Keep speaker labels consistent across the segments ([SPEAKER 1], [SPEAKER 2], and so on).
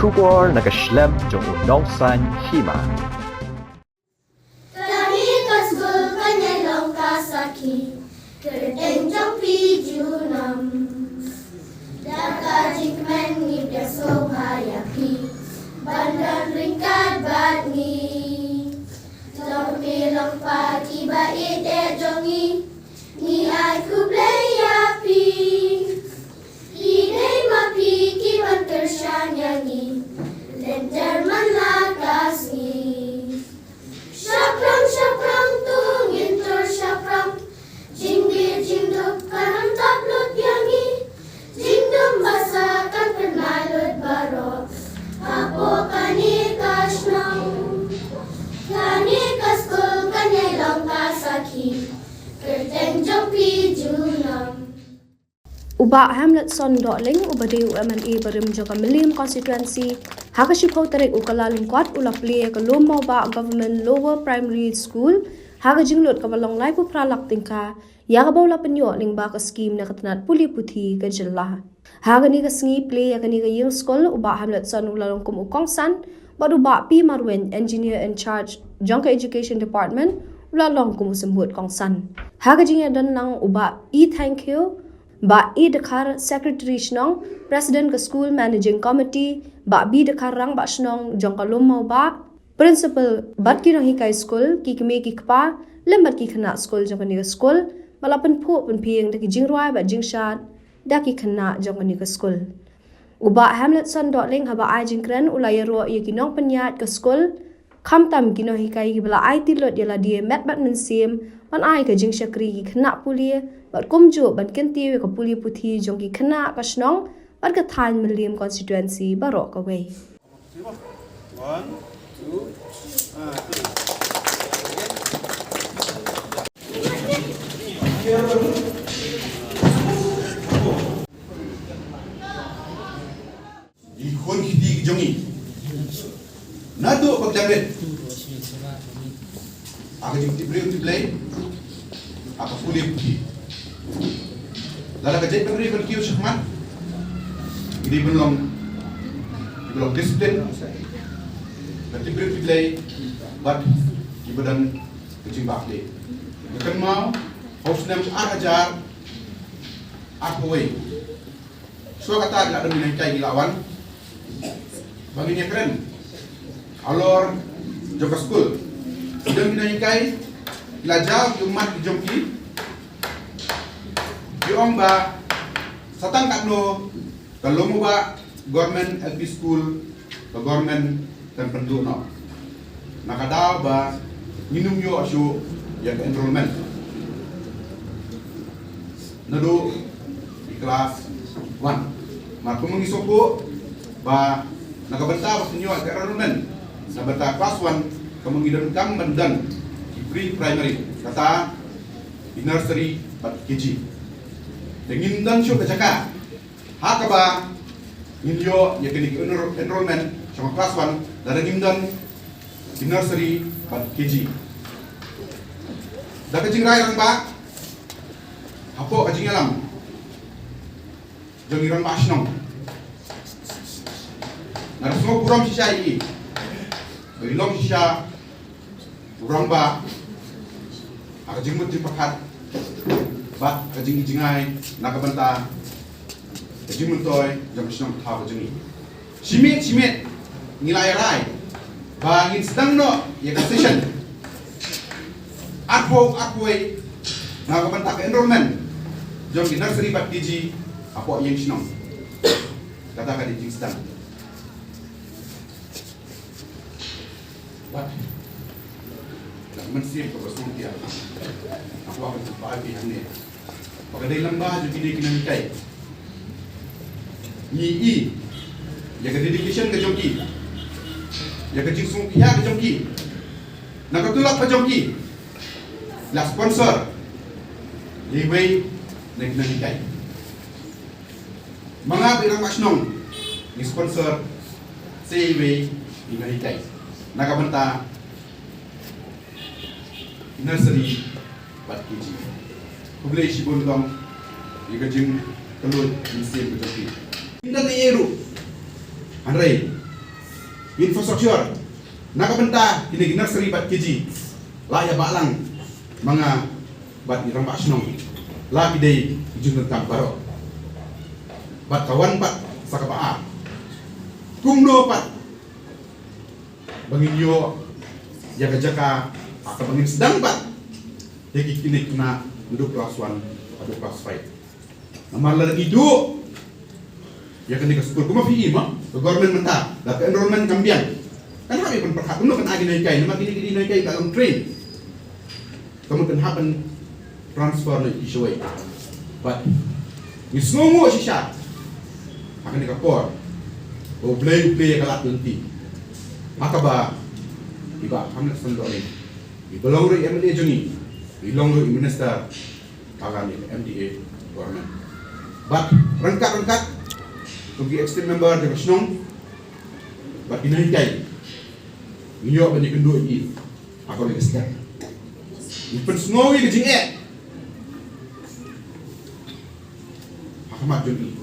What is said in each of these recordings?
[SPEAKER 1] Shubor nakaslem jong unongsan hima.
[SPEAKER 2] Kami kasgul kanyalong kasaki, kerteng jong pijunam. Daka jikmen ni biaso hayapi, bandan ringkat batni. Jong pilong pagi bait jongi, ni aku belayapi. Idai mapi kiban kersanyangi, lenter manlakas ni. Syapram tungin tur syapram, jingdir jingdup karam tablut yangi, jingdum basakan pernalut baro, apo kani kasnong, kani kaskul kanyai long kasaki, kerteng jopi junam.
[SPEAKER 3] Uba Hamlet Son Dotling ubade UMNA barim joka Milim constituency hakashipau tarik ukalalim kwat ulapli ka lomau ba government lower primary school haga jinglot ka balong lai pu pralak tingka yaga baula penyo ning ba ka scheme na katanat puli puthi ka jilla haga ni ka sngi play ka ni ka ying school uba Hamlet Son ulalong kum ukongsan badu ba pi marwen engineer in charge jonka education department ulalong kum sembut kongsan haga jingya dan nang uba thank you ba dekar secretary shnong president ka school managing committee ba dekar rang ba shnong jongka lomau ba principal bat ki rahi kai school ki kme ki kpa lembat ki khana school jongka ni school balapan phu pen pieng de ki jingroi ba jingshat da ki khana jongka ni school uba Hamlet Son Dotling haba ai jingkran ulayaro ye ki nong penyat ka school khamtam ki no hikai ki bala ai tilot yala die met bat men sim ban ai ka jing shakri ki khana pulie bat kumjo ban kenti ka puli puthi jong ki khana ka snong bat ka than Milim constituency barok ka wei
[SPEAKER 4] 1 2
[SPEAKER 5] Ikon kiti jongi nado pagdamret aga jikti play apa puli puti lala kajai pengri berkiu syahman ini belum disiplin berarti play but ibadan kucing bakti bukan mau harus nem ajar aku wei so kata ada minat kai lawan baginya keren alor joka school sudah minat kai lajar umat jongki yung ba satang kakno kalau mo ba government LP school ba government tertentu no nakadaw ba minum yo asu yang enrollment nado di kelas 1 maka mengisok po ba nakabanta ba sinyo ang enrollment sa bata class 1 kamangidon kang mandan pre-primary kata di nursery pat KG dengan dan syuk kecaka hakaba ninyo ya kini enrollment sama kelas 1 dan gindan di nursery pat KG da kajing rai rang ba hapo kajing alam jong irang ba asnong na semua puram sisa iki ilong sisa urang ba akajing mut dipakat ba kajing jingai nakabanta kajing muntoy jam sinong thaw kajing simit nilai rai ba ngin sedang no ya ka session akwe nakabanta ka enrollment jam di nursery bat KG apo yang sinong kata ka di jing sedang what mensiap ke pasung dia aku akan sebagai hanya pakai lamba juga di kinanikai ni ya ke dedication ke jongki ya ke jingsung pihak ke jongki nak tulak ke jongki la sponsor liway na kinanikai mga birang masnong ni sponsor liway kinanikai nakabanta nursery bat KG kublai shibun dong igajing telut insin betul. Indah ni eru, Andrei infrastruktur nakabenta kini nursery bat keji laya balang mga bat irang basnong la kidai junun tamparo bat kawan bat sakapaa kumno pat bangin yo jaga-jaga atau bangin sedang bat jadi kini kena duduk kelas 1 atau kelas 5 nama lagi hidup ya kan di sekolah kuma fi ima government menta da ke enrollment kambian kan habi pun perhak kuno kan agi noi kai nama gini noi kai dalam train kamu kan happen transfer noi isoi but ngisngongo sisya akan dikapor o play kalat nanti maka ba iba hamlet sendok ni ibalong ri MLA jungi ilong ri minister kagani MDA government but rengkat Tugi extreme member de Snong bat inay kay inyo ba ni kendo i ako ni skat ipen snowy ke jing Ahmad Juni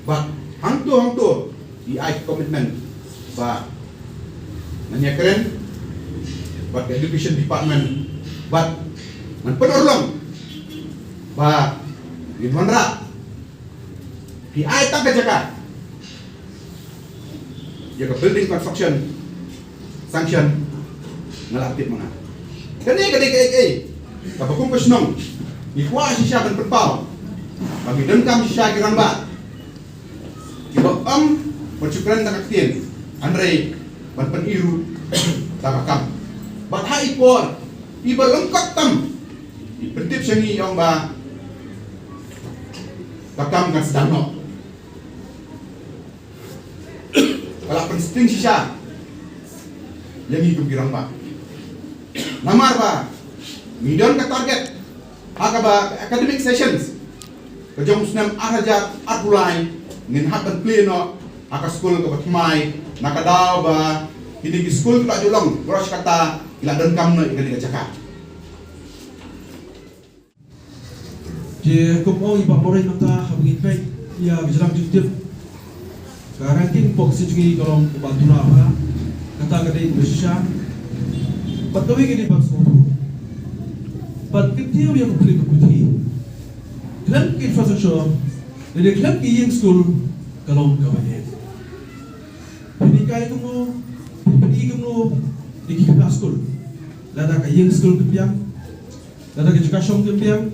[SPEAKER 5] bat hangto di ai commitment ba nanya keren bat education department bat man penolong ba di Mandra di aitak ke Jakarta ya ke building construction sanction ngelatih mana kene kapakum kesnong ikwa sisya dan perpau bagi dengkam sisya kiramba iba percukran tak aktin Andre ban peniru takakam bat hai por iba lengkap tam ipentip sengi yang ba takam kan sedang no kalau pensting sisa yang hidup girang ba namar ba midon ka target haka ba academic sessions kajong snam araja atulay ngin hapan pleno aka school ka batmay nakadaw ba hindi school ka julong gross kata ila dan kam no ikani ka Jakarta
[SPEAKER 6] je kumong ipamoray mata habingit kay ya bisalang jutip ranking box jungi kolom bantuna apa kata kadai Indonesia patuhi gini bang semua pat ketiau yang beli kebuti klan infrastruktur dari klan yang school kolom kawanan pendidikan kamu di kita school lada kayeng school kepiang lada education kepiang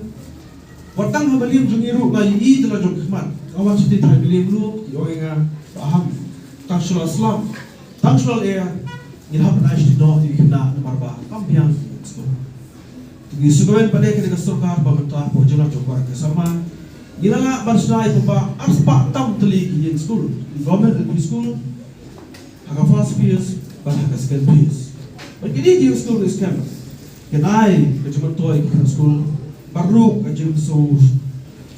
[SPEAKER 6] watang habalim jungiru ngai I telah jong khmat awan siti thai bilim lu yoenga aham tangsul aslam tangsul air ilham naish di no di kena marba kampiang di sukawen pada kena sarkar pemerintah pojona jokar ke sama ilala barsnai pemba arspa tam teli ki school government school aga first years but aga second years but ini di school is camp kenai ke cuma toy ke school baru ke jim so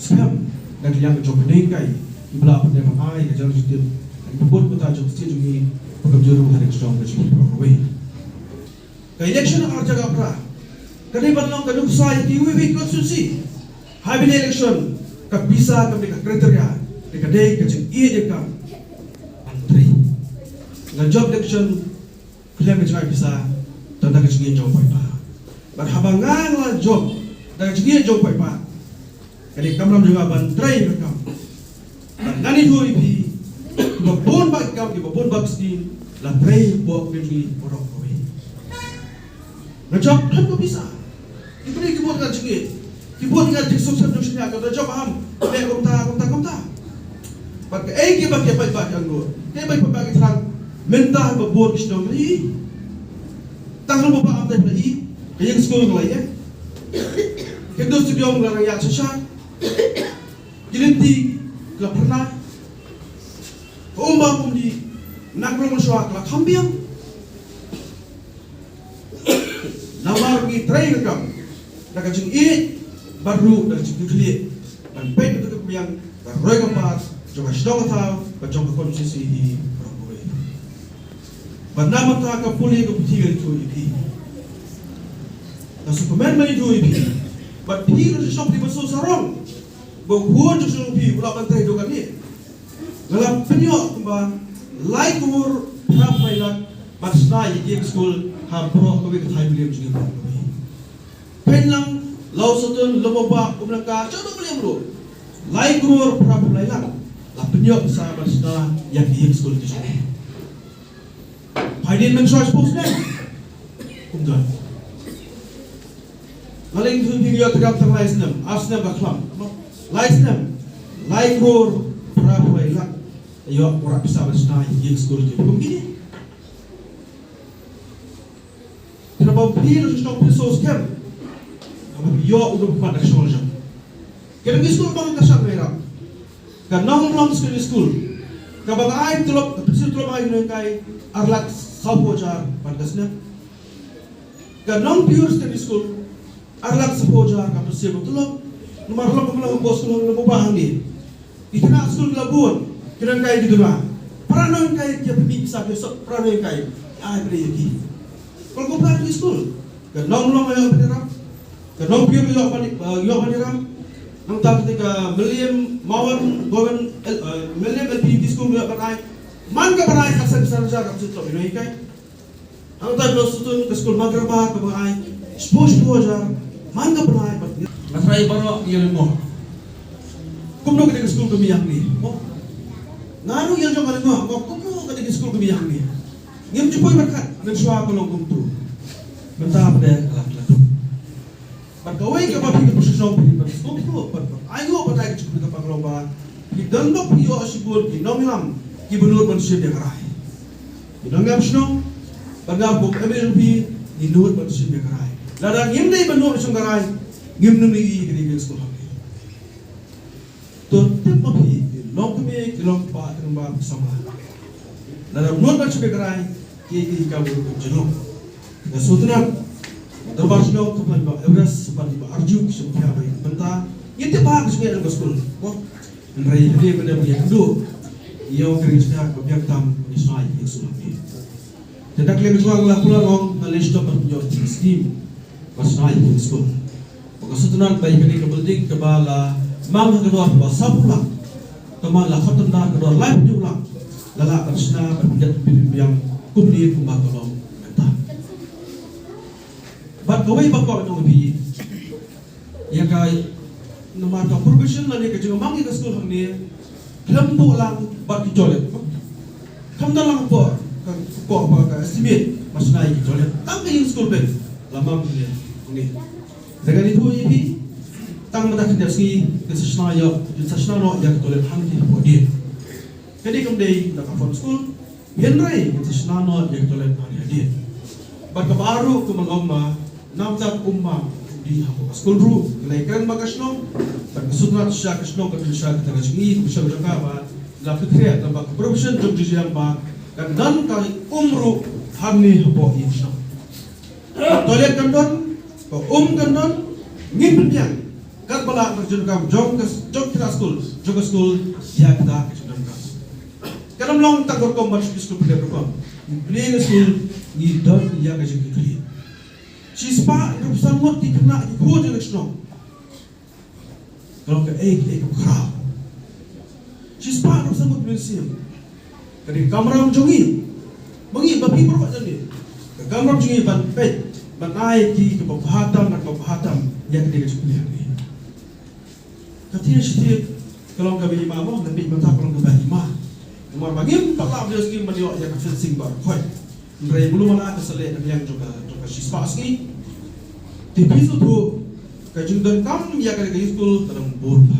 [SPEAKER 6] scam dan yang job kai ibla pada pakai ke jalan situ buat kota job situ ni pekerja rumah hari strong ke sini program ke election arja kapra kani balong kanu sai ki we constituency habin election ka bisa ka kriteria de ka dei ke jin ie de ka antri na job election klaim ke jai bisa tanda ke jin job pai pa bar habangan la job da jin job pai pa kani kamram juga bantrai ke kam ngani hui pi babon bak kam di babon bak skin la pray bo beli orang kowe na job kan ko bisa ibri ki buat kan jin ki buat kan jin sok sabdo sini ka job ham be komta pak ai ki bak ya pai bak ang lo ke bai pa bak thang menta babon kisno ni tang lo ba am dai ni kayeng school ngai ya ke do studio ngai ya chasha jilinti la pernah umma pumdi nakrong shwa la kambiang namar gi tray kam daga jing I baru daga jing kli ban pe to ko yang roy ka pas jo ka shdong ta ba jong ka konstitusi hi proboy ban namar ta ka puli ko putigal to I na superman mai do I but he ro shop di baso sarong bo huon jo shop pi ula ban tray do kan ni Ngalap penyo kumba like umur rap mailat matsna yek school ha pro ko ke thai William jungi ba. Pen lang law sotun lomoba umlaka chodo William ro. Like umur rap mailat la penyo sa matsna yek school ti. Haidin men choice post na. Kumda. Maling tu video tegap tang license asna ba klam. License like umur rap mailat yo ora bisa bersama yang school tu begini. Kenapa pilih stop resource camp? Kamu yo udah buat action jam. Kerana school bang kasar merah. Karena orang school. Kabang air tulok, pesir tulok air nengkai arlat sapo jar pandasnya. Karena pure school arlat sapo jar kamu pesir tulok. Nomor lok kamu bos school kamu bahang ni. Ikna school labun. Kira kaya gitu lah. Pernah kaya dia pergi bisa besok pernah kaya. Beri lagi. Kalau kau pernah di school, kenong ayo berderam, kenong biar yo berderam. Nang tak ketika William Mawan Gowen William LP di school yo pernah. Man ka pernah kasar besar jaga situ ini kaya. Nang tak belum sutun ke school magraba ke pernah. Sport tu aja. Man ka pernah. Nasrai baru yang mo. Kumno ketika school kami yang ni. Ngaruh yang jangan ngah, kau kumpul ketika sekolah kebiasaan ni. Ngem jumpa berkat, mensuah kalau kumpul. Mentah pada kelak-kelak. Berkawai ke babi ke proses nombor, berkumpul, ayo pada cukup ke panglomba. Di dandok iyo asibur, di nomilam, di benur manusia dia kerai. Di nongam senong, bagabuk MLB, di nur manusia dia kerai. Ladang ngem dai benur sung kerai, ngem nungi ketika sekolah ni. Tuntut babi. Long kami kilong pa terima bersama. Dalam non baca kerai, kiki kabur berjenuk. Nasutunan terbasno kepada Everest seperti Arju seperti apa ini. Bentah, itu bahag sebagai dalam sekolah. Wah, menerai dia pada punya kedua. Ia kering sekarang kebiak tam Israel yang sudah ini. Tidak lagi jual lakukan orang Malaysia berpunjau steam Israel yang sekolah. Maka sutunan baik ini ke building kebala mang kedua bahasa pulang. Teman lah khotun dah kedua live juga lalak bersna berpijak yang kumdi kumbang kalau mentah. Bat kawai bakal nong bi, yang kai nomor ka profession lah ni kerja mangi ke sekolah ni, lembu lang bat kijolet, kamda lang po apa ka estimate masnai kijolet, tapi yang sekolah ben lama ni. Dengan itu ini tang mata kendasi kesesna no yang tolet hanti bodi. Jadi kemudian nak phone school, yenrai kesesna no yang tolet hanti hadir. Berkebaru kumangomma namtak umma di hapo school ru kenaikan bagasno berkesutra sya kesno kedusya ketangaji bisa berapa la fikriya tambah profession job yang ba dan kai umru hamni hapo insya. Tolet kandon kandon ngin biang kat bala terjun kam jog kita school ya kita kesudah kam kalau long tak berkom school pada berkom play school ni don ya ke jadi sispa itu sangat dikena ikut election kalau ke kerap sispa itu sangat bersiap dari kamera menjongi mengi babi berbuat jadi kamera menjongi ban pet ban ai ki ke pahatan yang dia cukup ni katanya setiap kalau kami imam nanti mentah kalau kami imam umar bagim paklah dia skim mendiok yang fencing bar koi mereka belum mana keselak yang juga sispa ski tipi itu tu kajung dan kam ya kerja school dalam burba